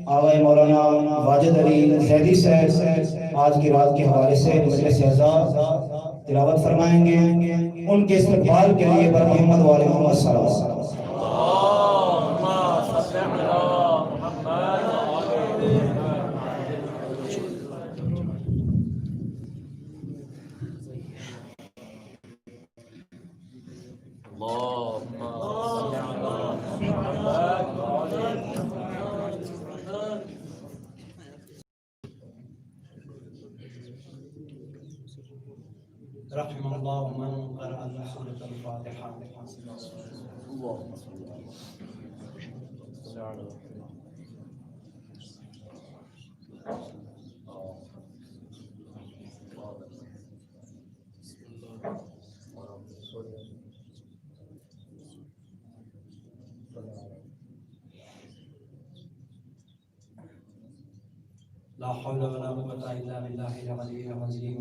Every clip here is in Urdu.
آغا مولانا واجد علی زیدی صاحب آج کی رات کے حوالے سے مجلس اعزاز تلاوت فرمائیں گے. ان کے استقبال کے لیے بر محمد وآل محمد صلی اللہ علیہ وسلم. رحم الله من قرأ سورة الفاتحة. اللهم صل على لا حول ولا قوة إلا بالله العلي العظيم.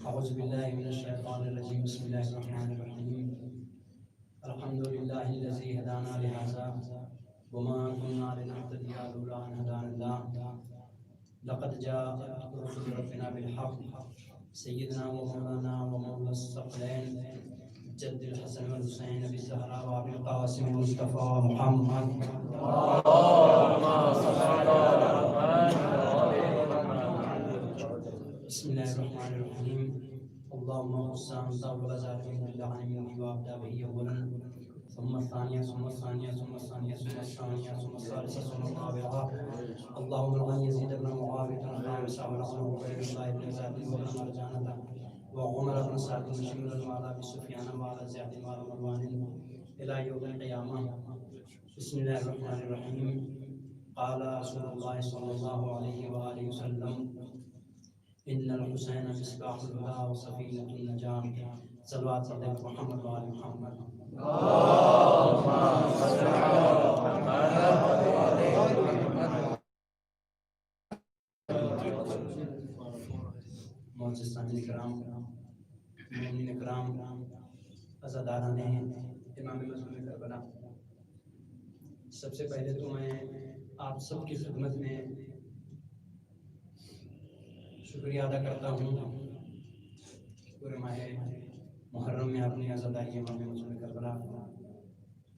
أعوذ بالله من الشيطان الرجيم. بسم الله الرحمن الرحيم. الحمد لله الذي هدانا لهذا وما كنا لنهتدي لولا أن هدانا الله. لقد جاء رسول ربنا بالحق سيدنا ومولانا ومولى الثقلين جد الحسن والحسين بالزهراء وبالقاسم المصطفى محمد. اللهم صل على بسم الله الرحمن الرحيم. اللهم خص أنت وغزاته بالعالمين وابدأ به أولا ثم الثانية ثم الثانية ثم الثانية ثم الثانية ثم الثالثة ثم الرابعة. اللهم لعن يزيد بن معاوية الخامسة ولعنه عبيد الله بن زيد وابن مرجانة وعمر بن سعد مشير وعلى أبي سفيان وعلى زيد وعلى مروان إلى يوم القيامة. بسم الله الرحمن الرحيم. قال رسول الله صلى الله عليه وآله وسلم إن الحسين مصباح الهدى وسفينة النجاة. صلوات على محمد وآل محمد. اللهم صل على محمد. معزز سامعین کرام، مومنین کرام، عزاداران امام معصوم کربلا، سب سے پہلے تو میں آپ سب کی خدمت میں شکریہ ادا کرتا ہوں. پورے ماہ محرم میں اپنی عزاداری امام معصوم کربلا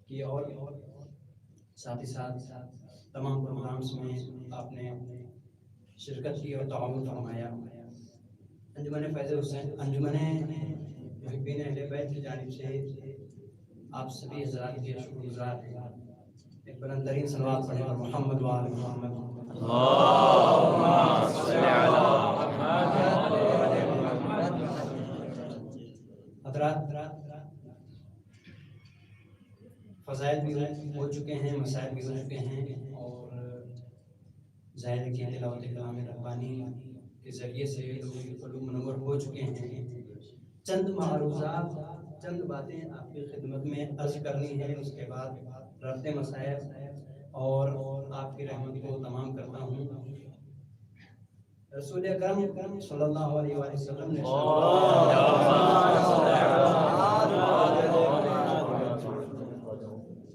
کی اور ساتھ ہی ساتھ تمام پروگرامز میں آپ نے شرکت کی اور تعاون فرمایا. انجمن فیض حسین، انجمن محبین اہل بیت کی جانب سے آپ سبھی حضرات کے شکر گزار ہیں. ایک بلند ترین صلوات پڑھیں اور محمد وآل محمد. اللهم صل علی محمد. حضرات، فضائل بھی ہو چکے ہیں، مسائل بھی ہو چکے ہیں، اور ظاہر کی تلاوت کلام ربانی کے ذریعے سے علوم منور ہو چکے ہیں. چند معروضات، چند باتیں آپ کی خدمت میں عرض کرنی ہے، اس کے بعد رفع مسائل اور آپ کی رحمت کو تمام کرتا ہوں. رسول اکرم صلی اللہ علیہ وآلہ وسلم نے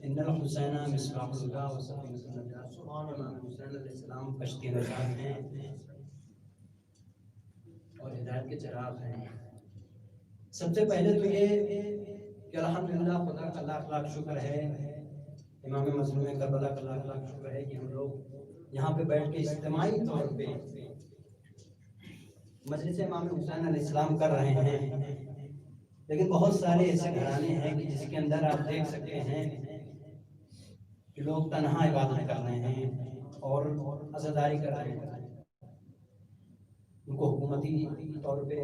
ان الحسین مصباح الہدی وسفینۃ النجاۃ. امام حسین علیہ السلام کشتی نجات ہیں اور ہدایت کے چراغ ہیں. سب سے پہلے تو یہ کہ الحمدللہ خدا کا لاکھ لاکھ شکر ہے، امام مظلوم کربلا کا لاکھ لاکھ شکر ہے کہ ہم لوگ یہاں پہ بیٹھ کے اجتماعی طور پہ مجلس امام حسین علیہ السلام کر رہے ہیں. لیکن بہت سارے ایسے گھرانے ہیں کہ جس کے اندر آپ دیکھ سکتے ہیں کہ لوگ تنہا عبادت کر رہے ہیں اور عزاداری کر رہے ہیں. ان کو حکومتی طور پہ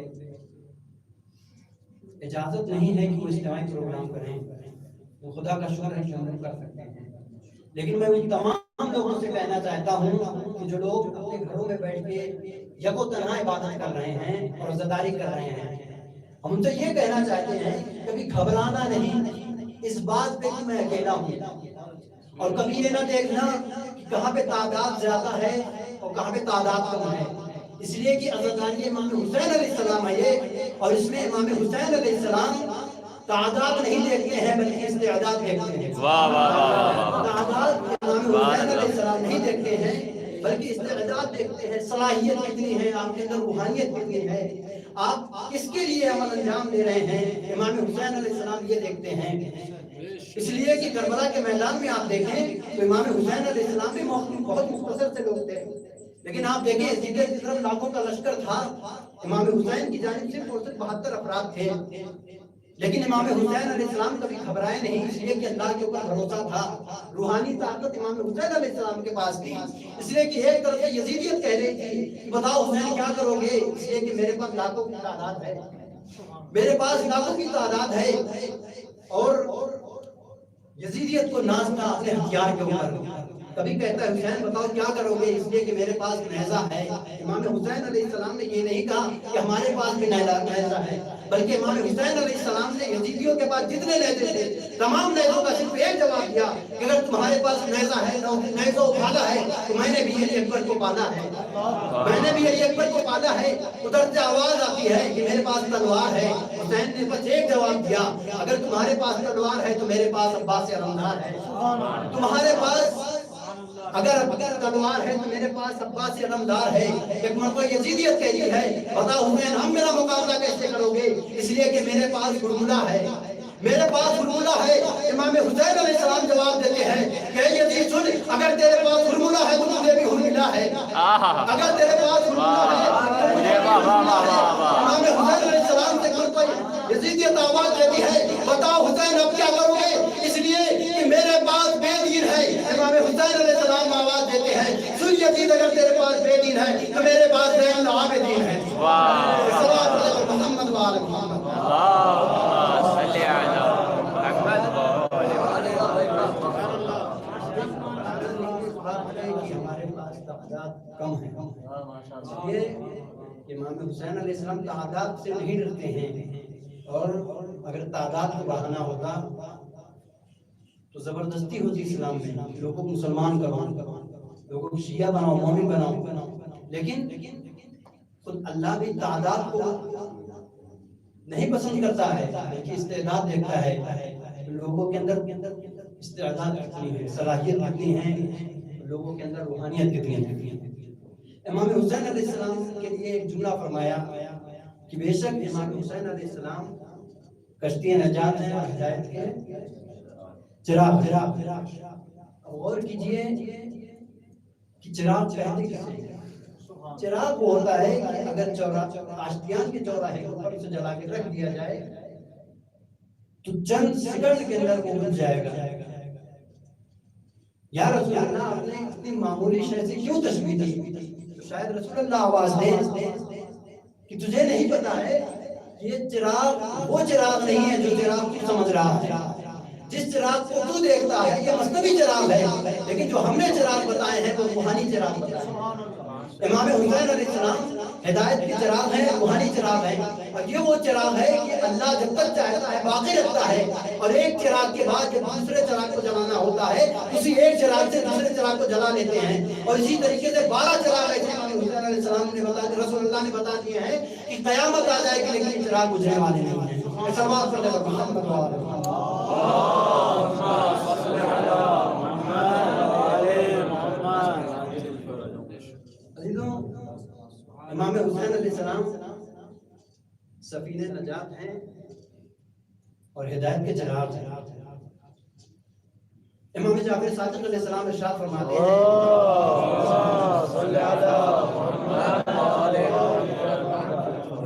اجازت نہیں ہے کہ وہ اجتماعی پروگرام کریں. وہ خدا کا شکر ہے کہ ہم کر سکتے ہیں. لیکن میں ان تمام لوگوں سے کہنا چاہتا ہوں کہ جو لوگ اپنے گھروں میں بیٹھ کے یکو تنہا عبادت کر رہے ہیں اور عزاداری کر رہے ہیں، ہم ان سے یہ کہنا چاہتے ہیں کہ کبھی گھبرانا نہیں اس بات پہ کہ میں اکیلا ہوں، اور کبھی یہ نہ دیکھنا کہ کہاں پہ تعداد زیادہ ہے اور کہاں پہ تعداد کم ہے. اس لیے کہ عزاداری امام حسین علیہ السلام ہے، اور اس میں امام حسین علیہ السلام تعداد نہیں دیکھتے ہیں بلکہ استعداد دیکھتے ہیں. واہ واہ واہ. تعداد امام حسین علیہ السلام نہیں دیکھتے ہیں بلکہ استعداد دیکھتے ہیں. صلاحیت کتنی ہے آپ کے اندر، روحانیت کتنی ہے، آپ کس کے لیے عمل انجام دے رہے ہیں، امام حسین علیہ السلام یہ دیکھتے ہیں. اس لیے کہ کربلا کے میدان میں آپ دیکھیں تو امام حسین علیہ السلام بھی بہت مختصر سے لوگ تھے، لیکن آپ دیکھیں یزید کی طرف لاکھوں کا لشکر تھا، امام حسین کی جانب صرف اور صرف 72 افراد تھے. لیکن امام حسین علیہ السلام کبھی گھبرائے نہیں، اس لیے کہ اللہ کے اوپر بھروسہ تھا. روحانی طاقت امام حسین علیہ السلام کے پاس تھی. اس لیے کہ ایک طرف سے یزیدیت کہہ رہی تھی کہ بتاؤ حسین کیا کرو گے، اس لیے کہ میرے پاس لاکھوں کی تعداد ہے، میرے پاس لاکھوں کی تعداد ہے. اور یزیدیت کو نازنا اپنے ہتھیار کے اوپر. کبھی کہتا ہے حسین بتاؤ کیا کرو گے، اس لیے کہ میرے پاس نیزہ ہے. امام حسین علیہ السلام نے یہ نہیں کہا کہ ہمارے پاس بھی نیزہ ہے، بلکہ امام حسین علیہ السلام نے یزیدیوں کے پاس جتنے نیزے تھے تمام نیزوں کا صرف ایک جواب دیا کہ اگر تمہارے پاس نیزہ ہے، نیزہ اٹھانا ہے تو میں نے بھی علی اکبر کو پالا ہے، میں نے بھی علی اکبر کو پالا ہے. ادھر سے آواز آتی ہے کہ میرے پاس تلوار ہے. حسین نے بس ایک جواب دیا، اگر تمہارے پاس تلوار ہے تو میرے پاس عباس علمدار ہے. تمہارے پاس اگر تلوار ہے تو میرے پاس عباس علمدار ہے. ایک مرتبہ یزیدیت کہتی ہے بتاؤ حسین ہم میرا مقابلہ کیسے کرو گے، اس لیے کہ میرے پاس فرمولہ ہے، میرے پاس فرمولہ ہے. امام حسین علیہ السلام جواب دیتے ہیں کہ یزید سن، اگر تیرے پاس فرمولہ ہے تو مجھے بھی فرمولہ ہے، اگر تیرے پاس فرمولہ ہے تو مجھے بھی فرمولہ ہے. امام حسین علیہ السلام سے کل پر یزیدیت آواز دیتی ہے بتاؤ حسین اب کیا کرو گے، اس لیے کہ میرے پاس بے دین ہے. امام حسین علیہ السلام آواز دیتے ہیں سن یزید اگر تیرے پاس بے دین ہے تو میرے پاس زین العابدین ہے. محمد وآل محمد. ہمارے پاس تعداد کم ہے، یہ امام حسین علیہ السلام تعداد سے نہیں ڈرتے ہیں. اور اگر تعداد کو بڑھانا ہوتا تو زبردستی ہوتی اسلام میں، لوگوں کو مسلمان کرو، لوگوں کو شیعہ بناؤ، مومن بناؤ. لیکن خود اللہ بھی تعداد کو نہیں پسند کرتا ہے بلکہ استعداد دیکھتا ہے. لوگوں کے اندر استعداد کتنی ہے، صلاحیت کتنی ہے، لوگوں کے اندر روحانیت کتنی ہے. امام حسین علیہ السلام کے لیے ایک جملہ فرمایا کہ بے شک امام حسین علیہ السلام کشتی نجات ہیں اور ہدایت کے چراغ. غور کیجئے کہ چراغ کہتے کسے ہیں. چراغ وہ ہوتا ہے کہ اگر آشتیان کے چوراہے کے اوپر اسے جلا کے رکھ دیا جائے تو چند سیکنڈ کے اندر وہ بجھ جائے گا. یا رسول اللہ آپ نے اتنی معمولی شے سے کیوں تشبیہ دی؟ شاید رسول اللہ آواز دیں کہ تجھے نہیں پتا ہے یہ چراغ وہ چراغ نہیں ہے جو چراغ تو سمجھ رہا ہے. جس چراغ کو تو دیکھتا ہے یہ مصنوعی چراغ ہے، لیکن جو ہم نے چراغ بتائے ہیں وہ روحانی چراغ بتائے ہیں. امام حسین علیہ السلام ہدایت کے چراغ ہیں، روحانی چراغ ہیں. اور یہ وہ چراغ ہے کہ اللہ جب تک چاہتا ہے باقی رکھتا ہے. اور ایک چراغ کے بعد جب دوسرے چراغ کو جلانا ہوتا ہے اسی ایک چراغ سے دوسرے چراغ کو جلا لیتے ہیں. اور اسی طریقے سے 12 چراغ ایسے امام حسین علیہ السلام نے بتا دیا، رسول اللہ نے بتا دیے ہیں کہ قیامت آ جائے گی لیکن چراغ بجھنے والے نہیں ہیں. سلوات پڑھنے پر محمد وآل محمد. امام حسین علیہ السلام سفینہ نجات ہیں اور ہدایت کے چراغ ہیں. امام جعفر صادق علیہ السلام ارشاد فرماتے ہیں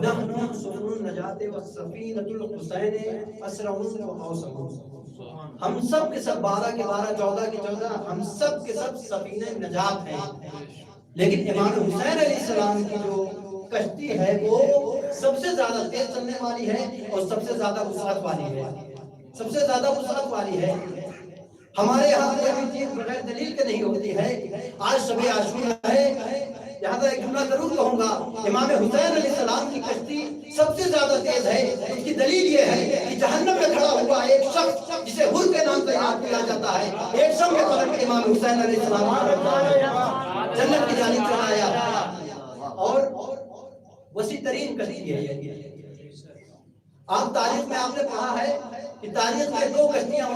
نحن سفن النجات والسفینۃ الحسین اسرع واوسع. ہم سب کے سب 12 کے 12 14 کے 14 ہم سب کے سب سفینہ نجات ہیں. لیکن امام حسین علیہ السلام کی جو کشتی ہے وہ سب سے زیادہ تیز چلنے والی ہے اور سب سے زیادہ وسعت والی ہے، سب سے زیادہ وسعت والی ہے. ہمارے یہاں کوئی بھی چیز بغیر دلیل کے نہیں ہوتی ہے. آج شب عاشورہ ہے، لہذا ایک جملہ ضرور کہوں گا، امام حسین علیہ السلام کی کشتی سب سے زیادہ تیز ہے. اس کی دلیل یہ ہے کہ جہنم میں کھڑا ہوا ایک شخص جسے حر کے نام سے یاد کیا جاتا ہے، ایک شخص کے قدم پہ امام حسین علیہ السلام جنت کی جانب چلا آیا. اور وسیع ترین کشتی ہے. آپ تاریخ میں آپ نے پڑھا ہے کہ تاریخ میں 2 کشتیاں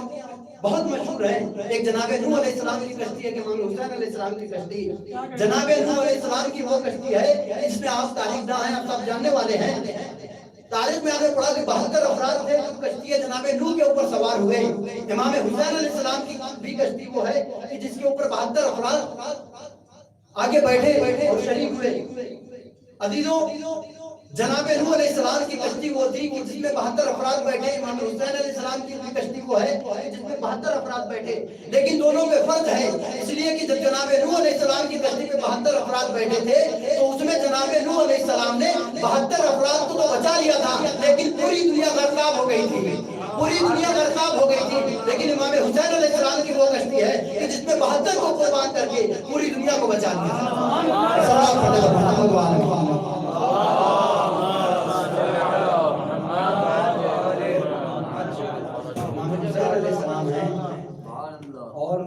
بہت مشہور ہیں. ایک جناب نوح علیہ السلام کی کشتی ہے کہ امام حسین علیہ السلام کی کشتی. جناب نوح علیہ السلام کی وہ کشتی ہے جس میں آپ تاریخ داں ہیں, آپ سب جاننے والے ہیں. تاریخ میں آپ نے پڑھا کہ 72 افراد تھے جو کشتی جناب نوح کے اوپر سوار ہوئے. امام حسین علیہ السلام کی بھی کشتی وہ ہے کہ جس کے اوپر 72 افراد آگے بیٹھے اور شریک ہوئے. عزیزوں, جناب نوح علیہ السلام کی کشتی وہ تھی کہ جس میں 72 افراد بیٹھے. امام حسین علیہ السلام کی بھی کشتی وہ ہے جس میں 72 افراد بیٹھے. لیکن دونوں میں فرق ہے, اس لیے کہ جب جناب نوح علیہ السلام کی کشتی میں 72 افراد بیٹھے تھے تو اس میں جناب نوح علیہ السلام نے 72 افراد کو تو بچا لیا تھا, لیکن پوری دنیا غرقاب ہو گئی تھی. پوری دنیا غرقاب ہو گئی تھی. لیکن امام حسین علیہ السلام کی وہ کشتی ہے کہ جس میں 72 کو قربان کر کے پوری دنیا کو بچا لیا. اور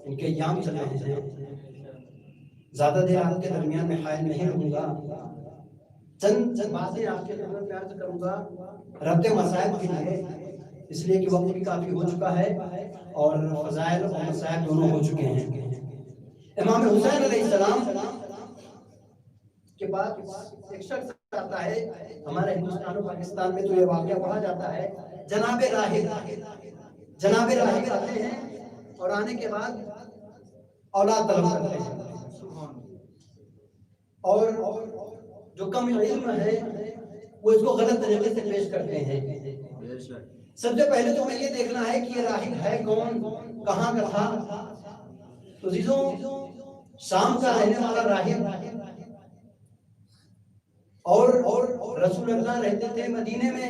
ان کے ایام چل رہے ہیں. زیادہ دیر آپ کے درمیان میں حائل نہیں رہوں گا. چند باتیں آپ کے درمیان میں عرض کروں گا ربط مصائب کے لیے, اس لیے کہ وقت بھی کافی ہو چکا ہے اور فضائل اور مصائب دونوں ہو چکے ہیں. امام حسین علیہ السلام کے بعد ایک شخص آتا ہے. ہمارے ہندوستان و پاکستان میں تو یہ واقعہ پڑھا جاتا ہے. جناب راہب آتے ہیں اور آنے کے بعد اولاد طلب کرتے ہیں. اور جو کم علم ہے وہ اس کو غلط طریقے سے پیش کرتے ہیں. سب سے پہلے تو ہمیں یہ دیکھنا ہے کہ یہ راہب ہے کون, کہاں کا تھا. تو عزیزوں, شام کا رہنے والا راہب اور رسول اللہ رہتے تھے مدینے میں.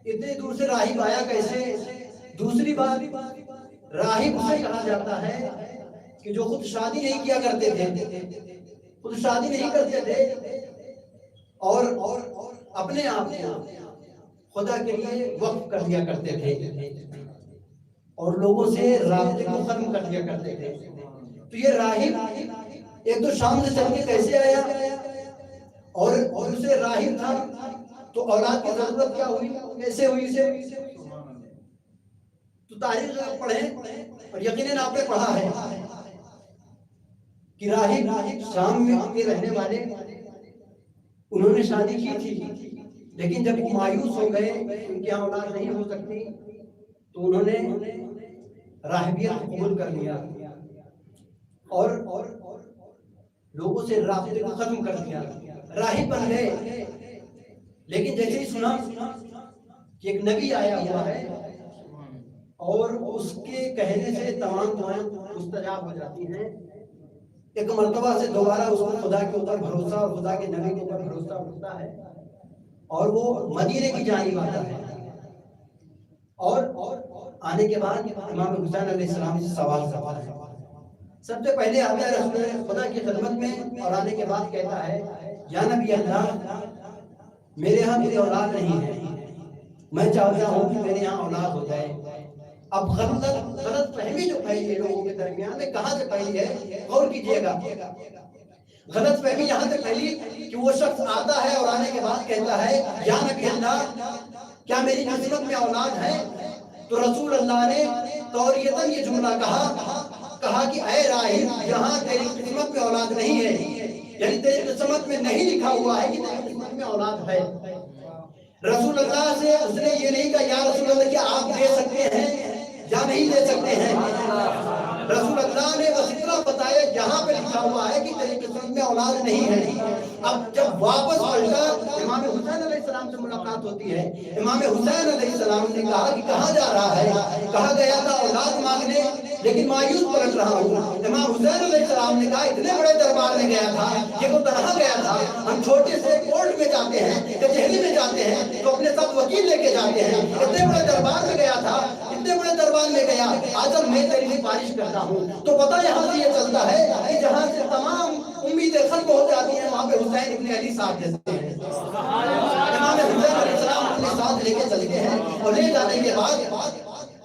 اتنے دور سے راہب آیا کیسے؟ دوسری بات, راہب سے کہا جاتا ہے کہ جو خود شادی نہیں کیا کرتے تھے, خود شادی نہیں کرتے تھے اور اپنے آپ کو خدا کے لیے وقف کر دیا کرتے تھے اور لوگوں سے رابطے کو ختم کر دیا کرتے تھے. تو یہ راہب ایک تو شام سے چل کے کیسے آیا اور دوسرے راہب تھا تو اولاد کی ضرورت کیا ہوئی, کیسے ہوئی اسے؟ تو تاریخ پڑھیں اور یقیناً آپ نے پڑھا ہے کہ راہب شام میں کے رہنے والے انہوں نے شادی کی تھی, لیکن جب وہ مایوس ہو گئے ان کی اولاد نہیں ہو سکتی تو انہوں نے راہبیت قبول کر لیا اور لوگوں سے رابطے کو ختم کر دیا. راہب بن گئے. لیکن جیسے ہی سنا کہ ایک نبی آیا ہوا ہے اور اس کے کہنے سے تمام دعائیں مستجاب ہو جاتی ہیں, ایک مرتبہ سے دوبارہ اس کو خدا کے اوپر بھروسہ اور خدا کے نبی کے اوپر بھروسہ ہوتا ہے اور وہ مدینے کی جانب آتا ہے. اور آنے کے بعد امام حسین علیہ السلام سے سوال کرتا ہے. سب سے پہلے آتا ہے رسول خدا کی خدمت میں اور آنے کے بعد کہتا ہے یا نبی اللہ, میرے ہاں میری اولاد نہیں ہے, میں چاہتا ہوں کہ میرے یہاں اولاد ہو جائے. اب غلط فہمی جو پھیلی ہے لوگوں کے درمیان میں کہاں سے پھیلی ہے غور کیجئے گا. غلط فہمی یہاں سے پھیلی کہ وہ شخص آتا ہے اور آنے کے بعد کہتا ہے یا نبی اللہ, کیا میری قسمت میں اولاد ہے؟ تو رسول اللہ نے توریتاً یہ جملہ کہا کہ اے راہب, یہاں تیری قسمت میں اولاد نہیں ہے, یعنی تیری قسمت میں نہیں لکھا ہوا ہے کہ تیری قسمت میں اولاد ہے. رسول اللہ سے اس نے یہ نہیں کہا یا رسول اللہ کیا آپ دے سکتے ہیں یا نہیں دے سکتے ہیں. رسول اللہ نے بس اتنا بتایا یہاں پہ لکھا ہوا ہے کہ تیری قسمت میں اولاد نہیں ہے. اب جب واپس پلٹا امام حسین علیہ السلام سے ملاقات ہوتی ہے. امام حسین علیہ السلام نے کہا کہ کہاں جا رہا ہے؟ کہا گیا تھا اولاد مانگنے لیکن مایوس پلٹ رہا ہوں. امام حسین علیہ السلام نے کہا اتنے بڑے دربار میں گیا تھا, یہ وہ کہاں گیا تھا؟ ہم چھوٹے سے کورٹ میں جاتے ہیں, کچہری میں جاتے ہیں تو اپنے ساتھ وکیل لے کے جاتے ہیں. اتنے بڑے دربار میں گیا تھا, اتنے بڑے دربار میں گیا. آج میں تیری سفارش کرتا ہوں تو پتہ یہاں سے یہ چلتا ہے کہ جہاں سے تمام امیدیں ختم ہو جاتی ہیں وہاں پہ حسین ابن علی ساتھ دیتے ہیں. امام حسین علیہ السلام اپنے ساتھ لے کے چلتے ہیں اور لے جانے کے بعد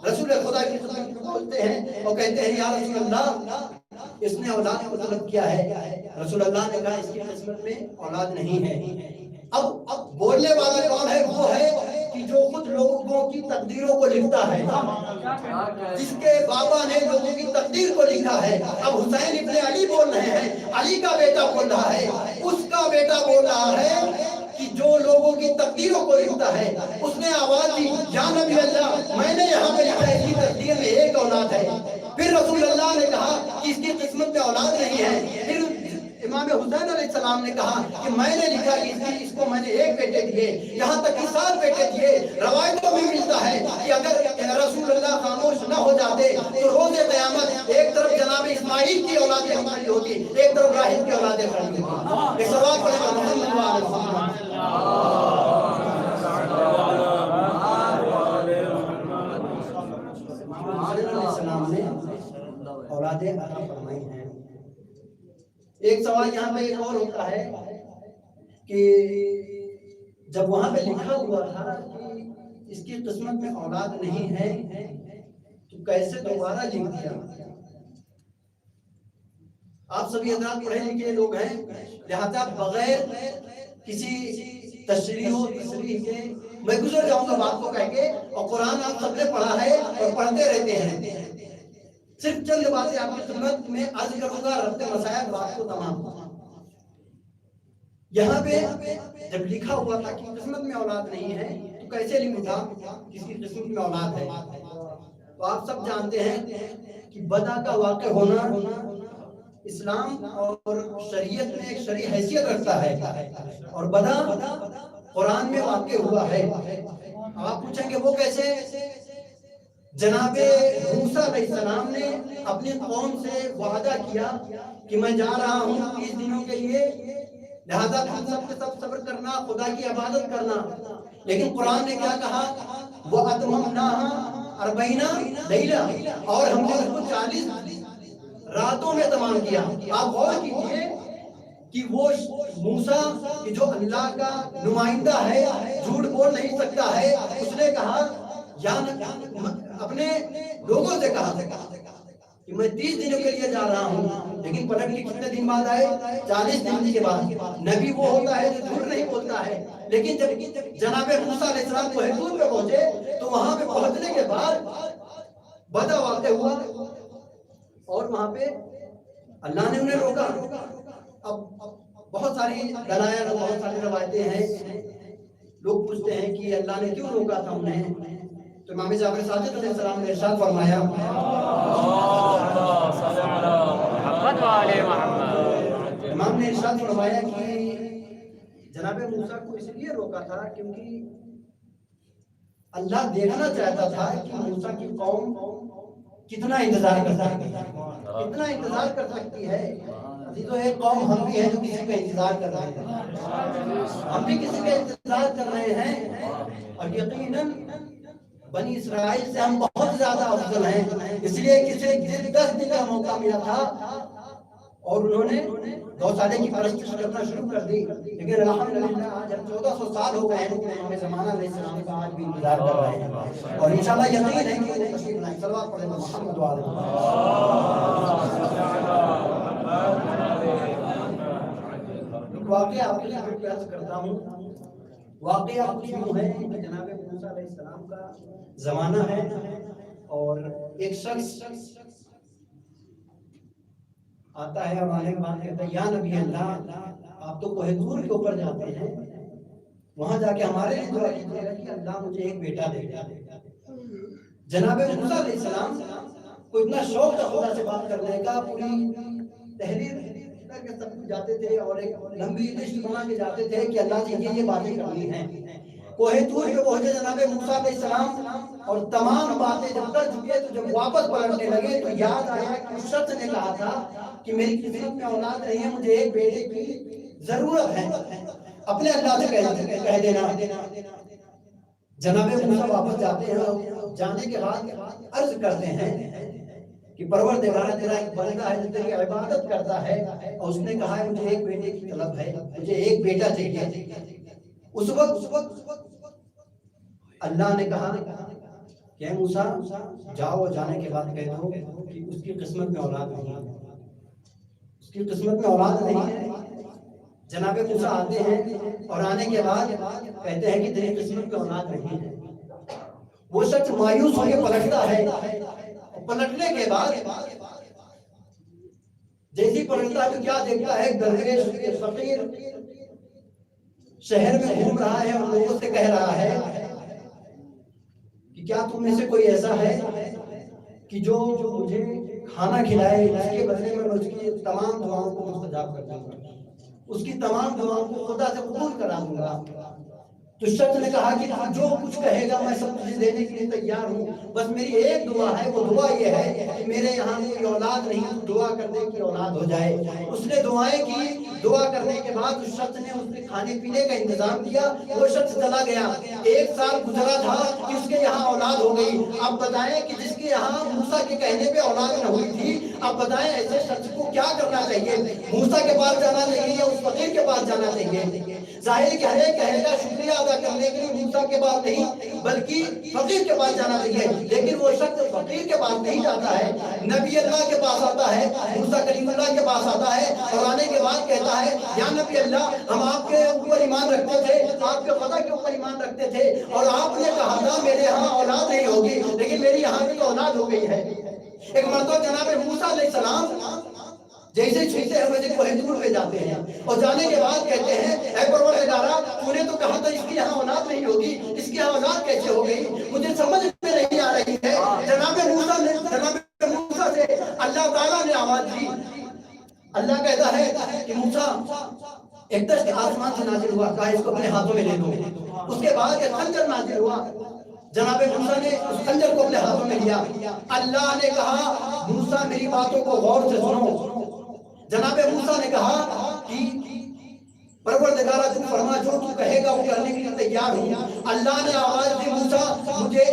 رسول خدا کی خدمت میں پہنچتے ہیں اور کہتے ہیں یا رسول اللہ اس نے اولاد کو طلب کیا ہے. رسول اللہ نے کہا اس کی قسمت میں اولاد نہیں ہے. اب بولنے والا کون ہے؟ وہ ہے کہ جو خود لوگوں کی تقدیروں کو لکھتا ہے، جس کے بابا نے لوگوں کی تقدیر کو لکھا ہے۔ اب حسین ابن علی بول رہے ہیں، علی کا بیٹا بول رہا ہے، اس کا بیٹا بول رہا ہے کہ جو لوگوں کی تقدیروں کو لکھتا ہے، اس نے آواز دی، یا نبی اللہ، میں نے یہاں پہ لکھا ہے اس کی تقدیر میں ایک اولاد ہے۔ پھر رسول اللہ نے کہا کہ اس کی قسمت میں اولاد نہیں ہے۔ پھر امام حسین علیہ السلام نے کہا کہ میں نے لکھا کہ اس کو میں نے ایک بیٹے دیے، یہاں تک کہ 7 بیٹے دیے۔ روایتوں میں ملتا ہے کہ اگر رسول اللہ خاموش نہ ہو جاتے تو روز قیامت ایک طرف جناب اسماعیل کی اولادیں کھڑی ہوتی، ایک طرف ابراہیم کی اولادیں کھڑی ہوتی۔ ایک سوال پڑھے گا محمد وعلیہ السلام نے اولادیں عطا فرمائی ہیں۔ ایک سوال یہاں پہ ایک اور ہوتا ہے کہ جب وہاں پہ لکھا ہوا تھا کہ اس کی قسمت میں اولاد نہیں ہے تو کیسے دوبارہ لکھ دیا؟ آپ سبھی حضرات پڑھے لکھے لوگ ہیں، لہذا بغیر کسی تشریح و تصریح کے میں گزر جاؤں گا بات کو کہہ کے، اور قرآن آپ سب نے پڑھا ہے اور پڑھتے رہتے ہیں۔ صرف چند باتیں آپ کی خدمت میں عرض کروں گا، ربط مسائل بات کو تمام۔ یہاں پہ جب لکھا ہوا تھا کہ قسمت میں اولاد نہیں ہے تو کیسے لکھا تھا کس کی قسمت میں اولاد ہے؟ تو آپ سب جانتے ہیں کہ بدا کا واقع ہونا اسلام اور شریعت میں ایک شرعی حیثیت رکھتا ہے، اور بدا قرآن میں واقع ہوا ہے۔ آپ پوچھیں گے وہ کیسے؟ جناب موسیٰ علیہ السلام نے اپنی قوم سے وعدہ کیا کہ میں جا رہا ہوں 30 دنوں کے لیے، لہذا تم سب کے سب صبر کرنا، خدا کی عبادت کرنا۔ لیکن قرآن نے کیا کہا؟ وَأَتْمَمْنَاهَا 40 لَيْلَةً، اور ہم نے اس کو 40 راتوں میں تمام کیا۔ آپ غور کیجئے کہ وہ موسیٰ کہ جو اللہ کا نمائندہ ہے، جھوٹ بول نہیں سکتا ہے، اس نے کہا اپنے لوگوں سے کہا کہ میں 30 دنوں کے لیے جا رہا ہوں، لیکن پلٹ کے کتنے دن بعد آئے؟ 40 دن کے بعد۔ نبی وہ ہوتا ہے جو جھوٹ نہیں بولتا ہے، لیکن جب جناب موسیٰ علیہ السلام کو حدود پہ پہنچے تو وہاں پہ پہنچنے کے بعد بدا واقع ہوا، اور وہاں پہ اللہ نے انہیں روکا۔ اب بہت ساری دلائل، بہت ساری روایتیں ہیں، لوگ پوچھتے ہیں کہ اللہ نے کیوں روکا تھا انہیں؟ تو امام جعفر صادق علیہ السلام نے ارشاد فرمایا، امام نے ارشاد فرمایا کہ جناب موسیٰ کو اس لیے روکا تھا کیونکہ اللہ دیکھنا چاہتا تھا کہ موسیٰ کی قوم کتنا انتظار کر سکتی ہے۔ عزیزو، ایک قوم ہم بھی ہیں جو کسی کا انتظار کر رہے ہیں، ہم بھی کسی کا انتظار کر رہے ہیں، اور یقیناً بنی اسرائیل سے ہم بہت زیادہ افضل ہیں۔ اس لیے کسی 10 دن کا موقع ملا تھا اور انہوں نے گوسالے کی پرستش کرنا شروع کر دی، لیکن الحمدللہ آج ہم 1400 سال ہو گئے ہیں، امام زمانہ علیہ السلام کا آج بھی انتظار کر رہے ہیں، اور انشاءاللہ یقین ہے کہ وہ تشریف لائیں۔ صلوات پڑھیں محمد وعلیہ واقعہ آپ کے لیے پیش کرتا ہوں۔ واقعہ کچھ یوں ہے کہ جناب موسیٰ علیہ السلام کا زمانہ ہے، اور ایک شخص آتا ہے اور آنے کے بعد کہتا ہے، یا نبی اللہ، آپ تو کوہ طور کے اوپر جاتے ہیں، وہاں جا کے ہمارے لیے دعا کیجیے گا کہ اللہ مجھے ایک بیٹا دے گا۔ جناب موسیٰ علیہ السلام کو اتنا شوق تھا خدا سے بات کرنے کا، پوری تحریر کر کے سب کچھ جاتے تھے اور ایک لمبی لسٹ بنا کے جاتے تھے کہ اللہ سے یہ باتیں کرنی ہیں۔ کوہ طور پہ پہنچے جناب موسیٰ علیہ السلام، اور تمام باتیں جب کر چکے تو جب واپس پلٹنے لگے تو یاد آیا کہ اس شخص نے کہا تھا کہ میری قسمت میں اولاد نہیں ہے، مجھے ایک بیٹے کی ضرورت ہے، اپنے اللہ سے کہہ دینا۔ جناب موسیٰ واپس جاتے ہیں، اور جانے کے بعد عرض کرتے ہیں کہ پروردگار تیرا ایک بندہ ہے جو تیری عبادت کرتا ہے، اور اس نے کہا ہے مجھے ایک بیٹے کی طلب ہے، مجھے ایک بیٹا چاہیے۔ اس وقت اللہ نے کہا کہ اے موسیٰ جاؤ، جانے کے بعد کہہ دو کہ اس کی قسمت میں اولاد نہیں ہے، اس کی قسمت میں اولاد نہیں ہے۔ جناب موسیٰ آتے ہیں اور آنے کے بعد کہتے ہیں کہ تیری قسمت کی اولاد نہیں ہے. وہ شخص مایوس ہو کے پلٹتا ہے. پلٹنے کے بعد جیسی پلٹتا ہے تو کیا دیکھتا ہے؟ درویش فقیر شہر میں گھوم رہا ہے اور لوگوں سے کہہ رہا ہے کہ کیا تم میں سے کوئی ایسا ہے کہ جو مجھے کھانا کھلائے، اس کے بدلے میں اس کی تمام دعاؤں کو مستجاب کر دوں گا، اس کی تمام دعاؤں کو خدا سے قبول کرا دوں گا. تو شخص نے کہا کہ جو کچھ کہے گا میں سب کچھ دینے کے لیے تیار ہوں، بس میری ایک دعا ہے، وہ دعا یہ ہے کہ میرے یہاں کوئی اولاد نہیں، تو دعا کر دے کہ اولاد ہو جائے. اس نے دعائیں کی. دعا کرنے کے بعد اس شخص نے اس کے کھانے پینے کا انتظام کیا. وہ شخص چلا گیا. 1 سال گزرا تھا کہ اس کے یہاں اولاد ہو گئی. اب بتائیں کہ جس کے یہاں موسیٰ کے کہنے پہ اولاد نہ ہوئی تھی، اب بتائیں ایسے شخص کو کیا کرنا چاہیے؟ موسیٰ کے پاس جانا چاہیے یا اس فقیر کے پاس جانا چاہیے؟ ظاہر کہ ہر ایک کہے گا شکریہ ادا کرنے کے لیے موسیٰ کے پاس نہیں بلکہ فقیر کے پاس جانا چاہیے. لیکن وہ شخص فقیر کے پاس نہیں جاتا ہے، نبی اللہ کے پاس آتا ہے، موسیٰ کلیم اللہ کے پاس آتا ہے اور آنے کے بعد کہتا ہے یا نبی اللہ، ہم آپ کے اوپر ایمان رکھتے تھے، آپ کے خدا کے اوپر ایمان رکھتے تھے اور آپ نے کہا تھا میرے یہاں اولاد نہیں ہوگی، لیکن میری یہاں بھی تو اولاد ہو گئی ہے. ایک مرتبہ جناب موسیٰ علیہ السلام جیسے چھوٹے ہیں ویسے کوہ طور پہ جاتے ہیں اور جانے کے بعد کہتے ہیں اے پروردگارا، تو نے تو کہا تھا اس کی یہاں اولاد نہیں ہوگی، اس کی یہاں اولاد کیسے ہو گئی؟ مجھے سمجھ میں نہیں آ رہی ہے. جناب موسیٰ سے اللہ تعالیٰ نے آواز دی. اللہ کہتا ہے کہ موسیٰ ایک دشت آسمان سے نازل ہوا، کہا اس کو اپنے ہاتھوں میں لے دو. اس کے بعد ایک خنجر نازل ہوا. جناب موسیٰ نے اس خنجر کو اپنے ہاتھوں میں لیا. اللہ نے کہا موسیٰ میری باتوں کو غور سے سنو. جناب موسیٰ نے کہا کہ پروردگارہ تو فرما جو تو کہے گا وہ کرنے کے لیے تیار ہوں. اللہ نے آواز دی موسیٰ مجھے